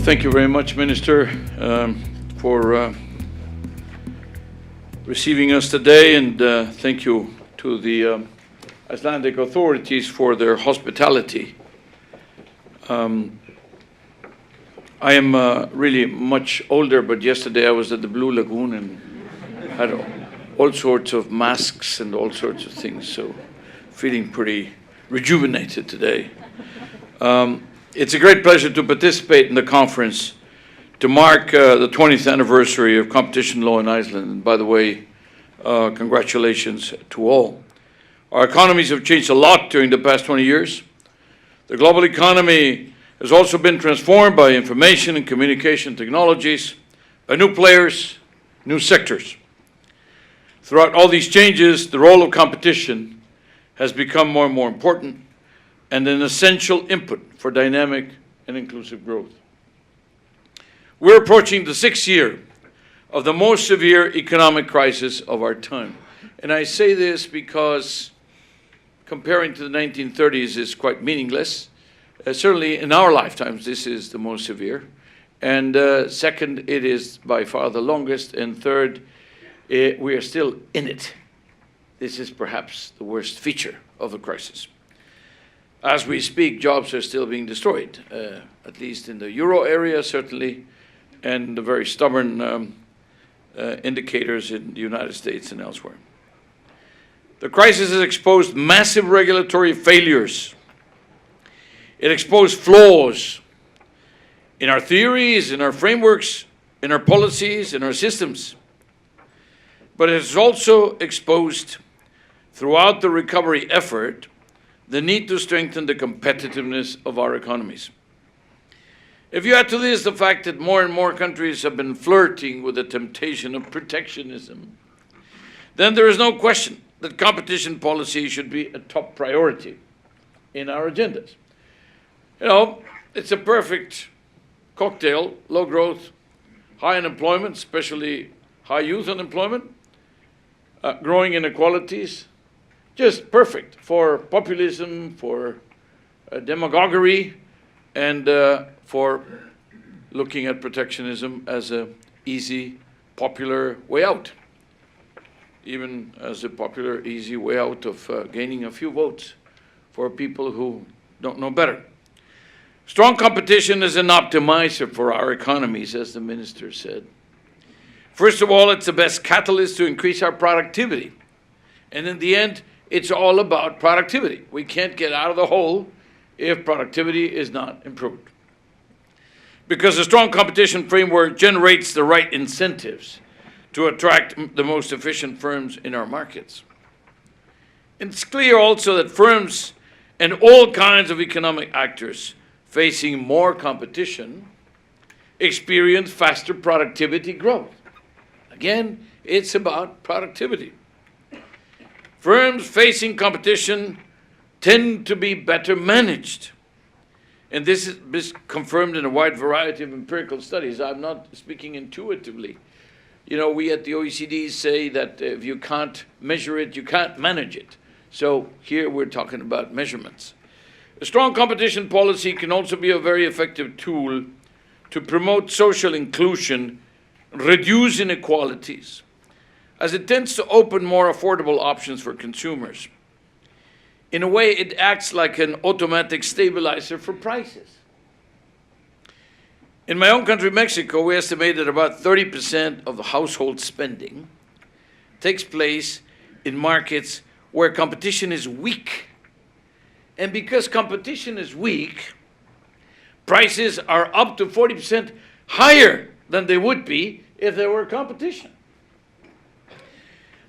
Thank you very much, Minister, for receiving us today, and thank you to the Icelandic authorities for their hospitality. I am really much older, but yesterday I was at the Blue Lagoon and had all sorts of masks and all sorts of things, so feeling pretty rejuvenated today. It's a great pleasure to participate in the conference to mark the 20th anniversary of competition law in Iceland. And by the way, congratulations to all. Our economies have changed a lot during the past 20 years. The global economy has also been transformed by information and communication technologies, by new players, new sectors. Throughout all these changes, the role of competition has become more and more important and an essential input for dynamic and inclusive growth. We're approaching the 6th year of the most severe economic crisis of our time. And I say this because comparing to the 1930s is quite meaningless. Certainly in our lifetimes, this is the most severe. And second, it is by far the longest. And third, we are still in it. This is perhaps the worst feature of the crisis. As we speak, jobs are still being destroyed, at least in the euro area, certainly, and the very stubborn indicators in the United States and elsewhere. The crisis has exposed massive regulatory failures. It exposed flaws in our theories, in our frameworks, in our policies, in our systems. But it has also exposed, throughout the recovery effort, the need to strengthen the competitiveness of our economies. If you add to this the fact that more and more countries have been flirting with the temptation of protectionism, then there is no question that competition policy should be a top priority in our agendas. You know, it's a perfect cocktail: low growth, high unemployment, especially high youth unemployment, growing inequalities. Just perfect for populism, for demagoguery, and for looking at protectionism as an easy, popular way out. Even as a popular, easy way out of gaining a few votes for people who don't know better. Strong competition is an optimizer for our economies, as the minister said. First of all, it's the best catalyst to increase our productivity. And in the end, it's all about productivity. We can't get out of the hole if productivity is not improved. Because a strong competition framework generates the right incentives to attract the most efficient firms in our markets. It's clear also that firms and all kinds of economic actors facing more competition experience faster productivity growth. Again, it's about productivity. Firms facing competition tend to be better managed. And this is confirmed in a wide variety of empirical studies. I'm not speaking intuitively. You know, we at the OECD say that if you can't measure it, you can't manage it. So here we're talking about measurements. A strong competition policy can also be a very effective tool to promote social inclusion, reduce inequalities, as it tends to open more affordable options for consumers. In a way, it acts like an automatic stabilizer for prices. In my own country, Mexico, we estimate that about 30% of the household spending takes place in markets where competition is weak. And because competition is weak, prices are up to 40% higher than they would be if there were competition.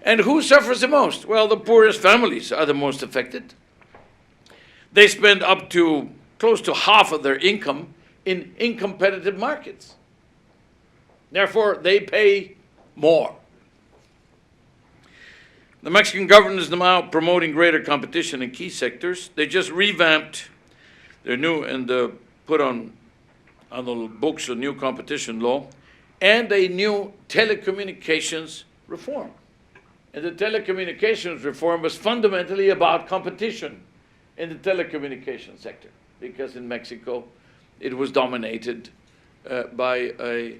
And who suffers the most? Well, the poorest families are the most affected. They spend up to close to half of their income in uncompetitive markets. Therefore, they pay more. The Mexican government is now promoting greater competition in key sectors. They just revamped their new and put on the books a new competition law and a new telecommunications reform. And the telecommunications reform was fundamentally about competition in the telecommunications sector, because in Mexico it was dominated by a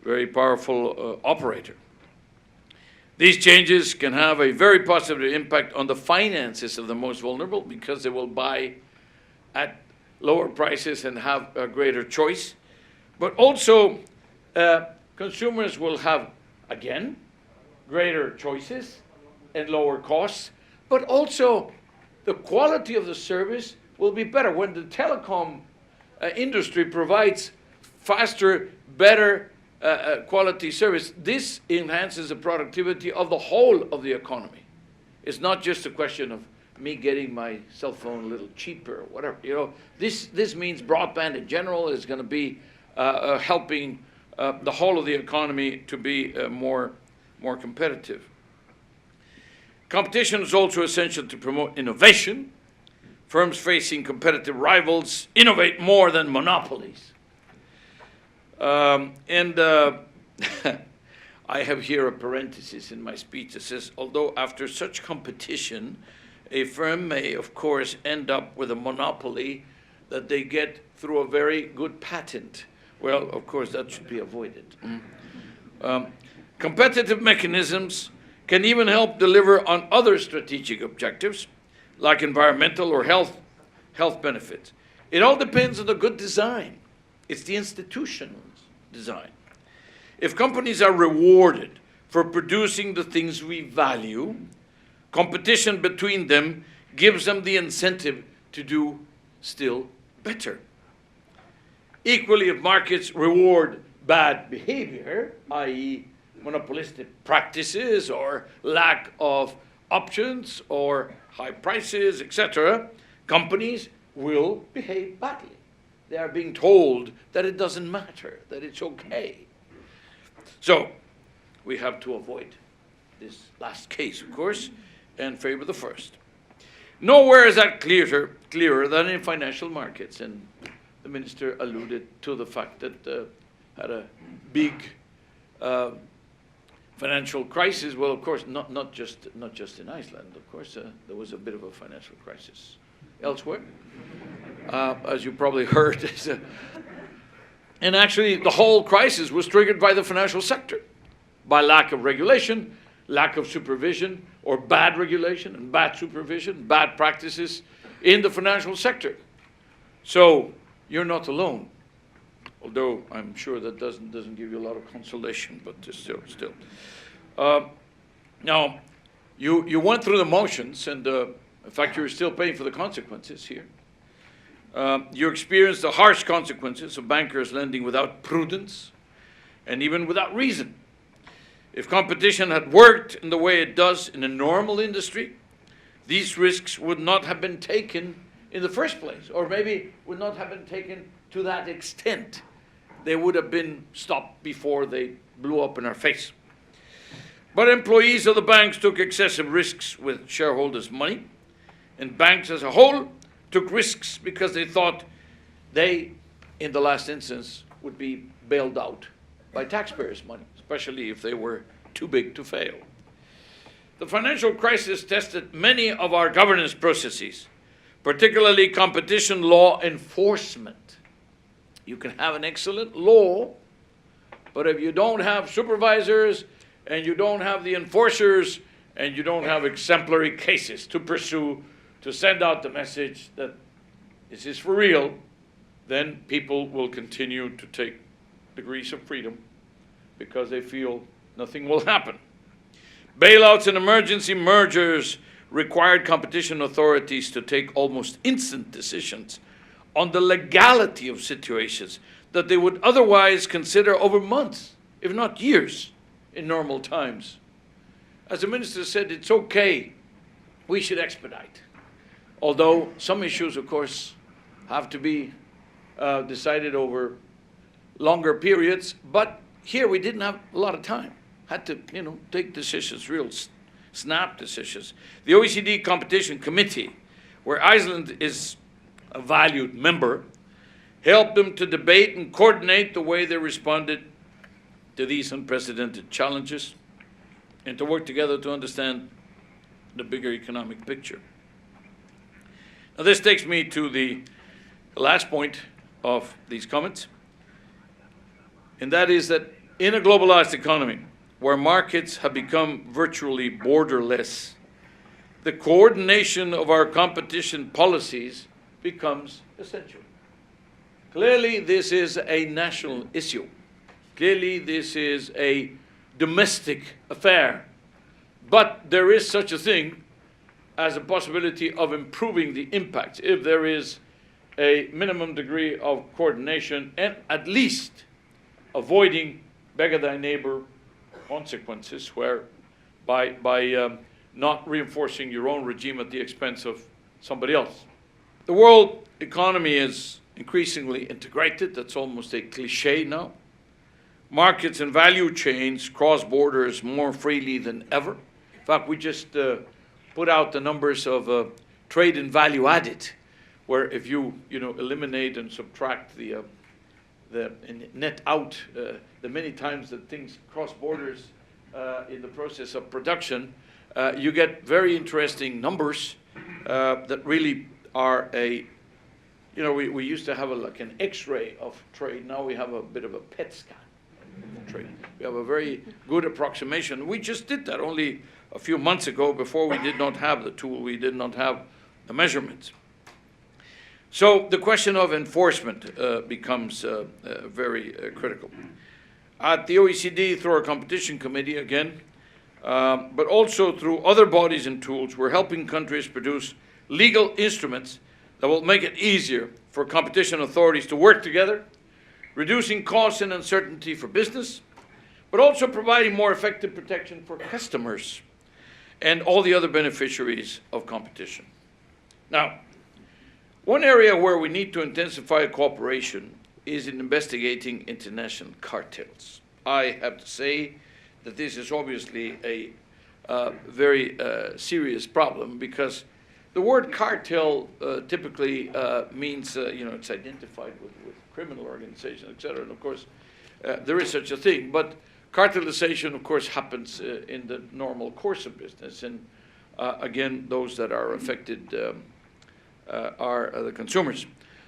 very powerful operator. These changes can have a very positive impact on the finances of the most vulnerable because they will buy at lower prices and have a greater choice. But also, consumers will have, again, greater choices and lower costs, but also the quality of the service will be better. When the telecom industry provides faster, better quality service, this enhances the productivity of the whole of the economy. It's not just a question of me getting my cell phone a little cheaper or whatever. You know, this means broadband in general is going to be helping the whole of the economy to be more competitive. Competition is also essential to promote innovation. Firms facing competitive rivals innovate more than monopolies. I have here a parenthesis in my speech that says, although after such competition, a firm may, of course, end up with a monopoly that they get through a very good patent. Well, of course, that should be avoided. Competitive mechanisms can even help deliver on other strategic objectives, like environmental or health benefits. It all depends on the good design. It's the institutional design. If companies are rewarded for producing the things we value, competition between them gives them the incentive to do still better. Equally, if markets reward bad behavior, i.e. monopolistic practices or lack of options or high prices, etc., companies will behave badly. They are being told that it doesn't matter, that it's okay. So we have to avoid this last case, of course, and favor the first. Nowhere is that clearer than in financial markets, and the minister alluded to the fact that had a big financial crisis. Well, of course, not just in Iceland. Of course, there was a bit of a financial crisis elsewhere, as you probably heard. And actually, the whole crisis was triggered by the financial sector, by lack of regulation, lack of supervision, or bad regulation and bad supervision, bad practices in the financial sector. So you're not alone, although I'm sure that doesn't give you a lot of consolation, but still. Now, you went through the motions, and in fact, you're still paying for the consequences here. You experienced the harsh consequences of bankers lending without prudence and even without reason. If competition had worked in the way it does in a normal industry, these risks would not have been taken in the first place, or maybe would not have been taken to that extent. They would have been stopped before they blew up in our face. But employees of the banks took excessive risks with shareholders' money, and banks as a whole took risks because they thought they, in the last instance, would be bailed out by taxpayers' money, especially if they were too big to fail. The financial crisis tested many of our governance processes, particularly competition law enforcement. You can have an excellent law, but if you don't have supervisors and you don't have the enforcers and you don't have exemplary cases to pursue, to send out the message that this is for real, then people will continue to take degrees of freedom because they feel nothing will happen. Bailouts and emergency mergers required competition authorities to take almost instant decisions on the legality of situations that they would otherwise consider over months, if not years, in normal times. As the minister said, it's okay, we should expedite. Although some issues, of course, have to be decided over longer periods, but here we didn't have a lot of time. Had to, take decisions, real snap decisions. The OECD Competition Committee, where Iceland is a valued member, helped them to debate and coordinate the way they responded to these unprecedented challenges and to work together to understand the bigger economic picture. Now, this takes me to the last point of these comments. and that is that in a globalized economy, where markets have become virtually borderless, the coordination of our competition policies becomes essential. Clearly, this is a national issue. Clearly, this is a domestic affair. But there is such a thing as a possibility of improving the impact if there is a minimum degree of coordination and at least avoiding beggar thy neighbor consequences, where by not reinforcing your own regime at the expense of somebody else. The world economy is increasingly integrated. That's almost a cliche now. Markets and value chains cross borders more freely than ever. In fact, we just put out the numbers of trade and value added, where if you eliminate and subtract and net out the many times that things cross borders in the process of production, you get very interesting numbers that really are we used to have like an X-ray of trade. Now we have a bit of a PET scan of trade. We have a very good approximation. We just did that only a few months ago before we did not have the tool. We did not have the measurements. So the question of enforcement becomes very critical. At the OECD, through our competition committee again, but also through other bodies and tools, we're helping countries produce legal instruments that will make it easier for competition authorities to work together, reducing costs and uncertainty for business, but also providing more effective protection for customers and all the other beneficiaries of competition. Now, one area where we need to intensify cooperation is in investigating international cartels. I have to say that this is obviously a very serious problem, because the word cartel typically means, it's identified with criminal organizations, et cetera. And of course, there is such a thing. But cartelization, of course, happens in the normal course of business. And again, those that are affected are the consumers.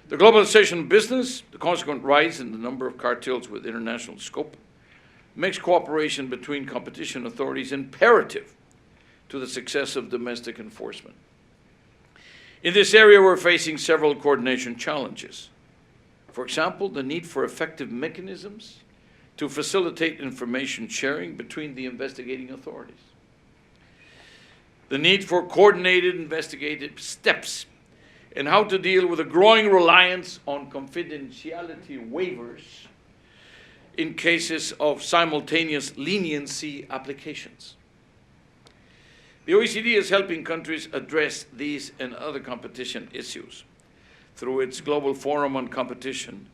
The globalization of business, the consequent rise in the number of cartels with international scope, makes cooperation between competition authorities imperative to the success of domestic enforcement. In this area, we're facing several coordination challenges. For example, the need for effective mechanisms to facilitate information sharing between the investigating authorities. The need for coordinated investigative steps, and how to deal with a growing reliance on confidentiality waivers in cases of simultaneous leniency applications. The OECD is helping countries address these and other competition issues through its Global Forum on Competition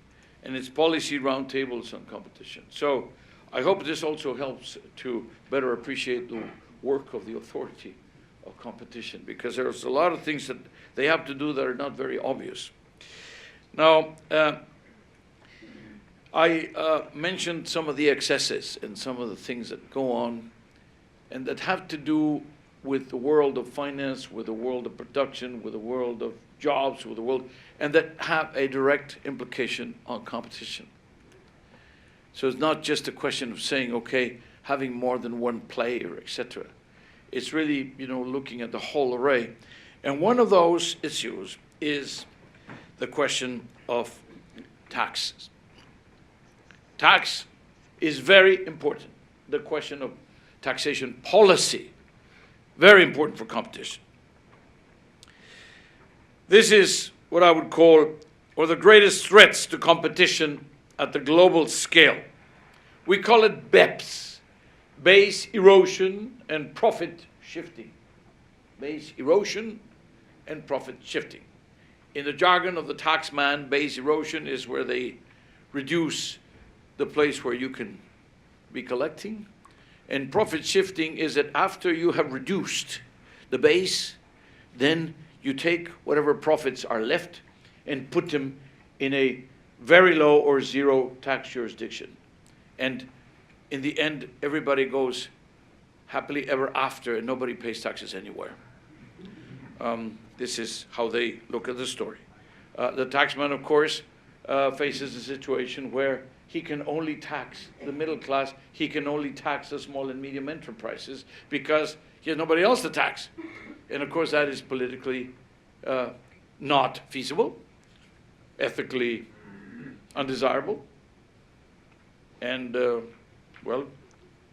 and its policy roundtables on competition. So I hope this also helps to better appreciate the work of the authority of competition, because there's a lot of things that they have to do that are not very obvious. Now, I mentioned some of the excesses and some of the things that go on and that have to do with the world of finance, with the world of production, with the world of jobs, with the world, and that have a direct implication on competition. So it's not just a question of saying, okay, having more than one player, etc. It's really, looking at the whole array. And one of those issues is the question of taxes. Tax is very important. The question of taxation policy, very important for competition. This is what I would call one of the greatest threats to competition at the global scale. We call it BEPS, base erosion and profit shifting. Base erosion and profit shifting. In the jargon of the tax man, base erosion is where they reduce the place where you can be collecting. And profit shifting is that after you have reduced the base, then you take whatever profits are left and put them in a very low or zero tax jurisdiction. And in the end, everybody goes happily ever after and nobody pays taxes anywhere. This is how they look at the story. The taxman, of course, faces a situation where he can only tax the middle class, he can only tax the small and medium enterprises because he has nobody else to tax. And of course that is politically not feasible, ethically undesirable, and well,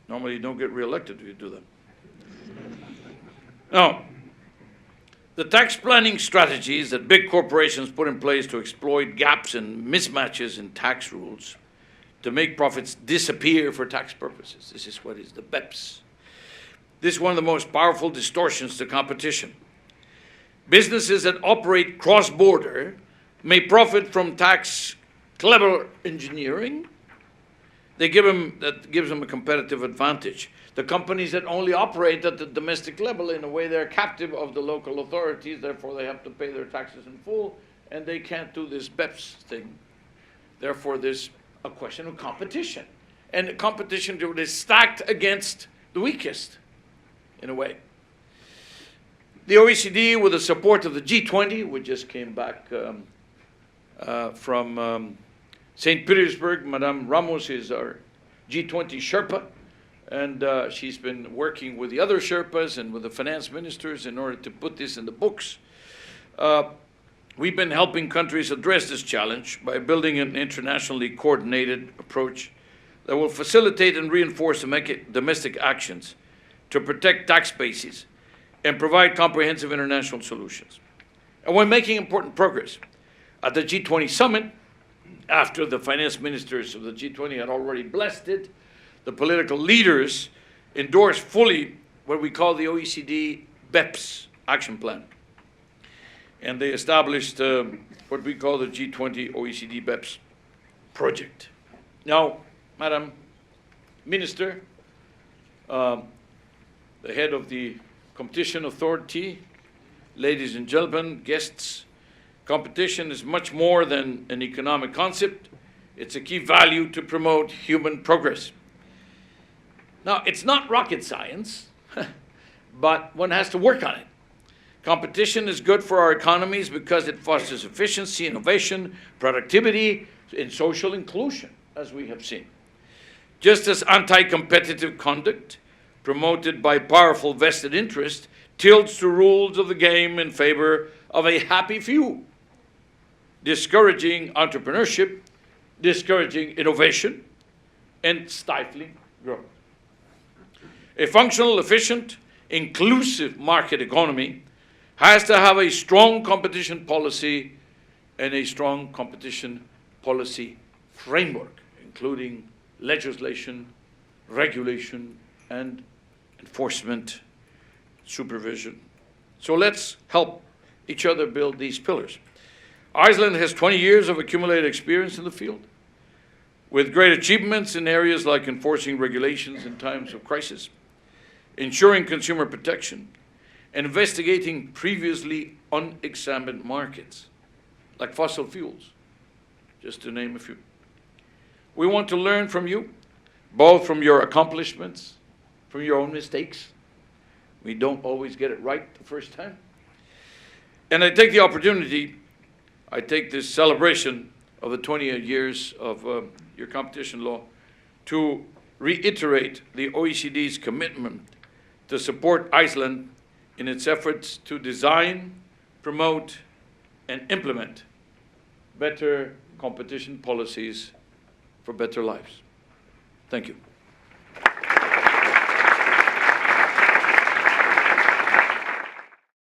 normally you don't get reelected if you do that. Now, the tax planning strategies that big corporations put in place to exploit gaps and mismatches in tax rules to make profits disappear for tax purposes. This is what is the BEPS. This is one of the most powerful distortions to competition. Businesses that operate cross-border may profit from tax clever engineering. That gives them a competitive advantage. The companies that only operate at the domestic level, in a way they're captive of the local authorities, therefore they have to pay their taxes in full, and they can't do this BEPS thing. Therefore there's a question of competition. And the competition is stacked against the weakest, in a way. The OECD, with the support of the G20, we just came back from St. Petersburg. Madame Ramos is our G20 Sherpa, and she's been working with the other Sherpas and with the finance ministers in order to put this in the books. We've been helping countries address this challenge by building an internationally coordinated approach that will facilitate and reinforce domestic actions to protect tax bases and provide comprehensive international solutions. And we're making important progress. At the G20 summit, after the finance ministers of the G20 had already blessed it, the political leaders endorsed fully what we call the OECD BEPS action plan. And they established what we call the G20 OECD BEPS project. Now, Madam Minister, the head of the Competition Authority, ladies and gentlemen, guests, competition is much more than an economic concept. It's a key value to promote human progress. Now, it's not rocket science, but one has to work on it. Competition is good for our economies because it fosters efficiency, innovation, productivity, and social inclusion, as we have seen. Just as anti-competitive conduct promoted by powerful vested interest tilts the rules of the game in favor of a happy few, discouraging entrepreneurship, discouraging innovation, and stifling growth. A functional, efficient, inclusive market economy has to have a strong competition policy and a strong competition policy framework, including legislation, regulation, and enforcement, supervision. So let's help each other build these pillars. Iceland has 20 years of accumulated experience in the field, with great achievements in areas like enforcing regulations in times of crisis, ensuring consumer protection, and investigating previously unexamined markets, like fossil fuels, just to name a few. We want to learn from you, both from your accomplishments, from your own mistakes. We don't always get it right the first time. And I take the opportunity, I take this celebration of the 20 years of your competition law to reiterate the OECD's commitment to support Iceland in its efforts to design, promote, and implement better competition policies for better lives. Thank you.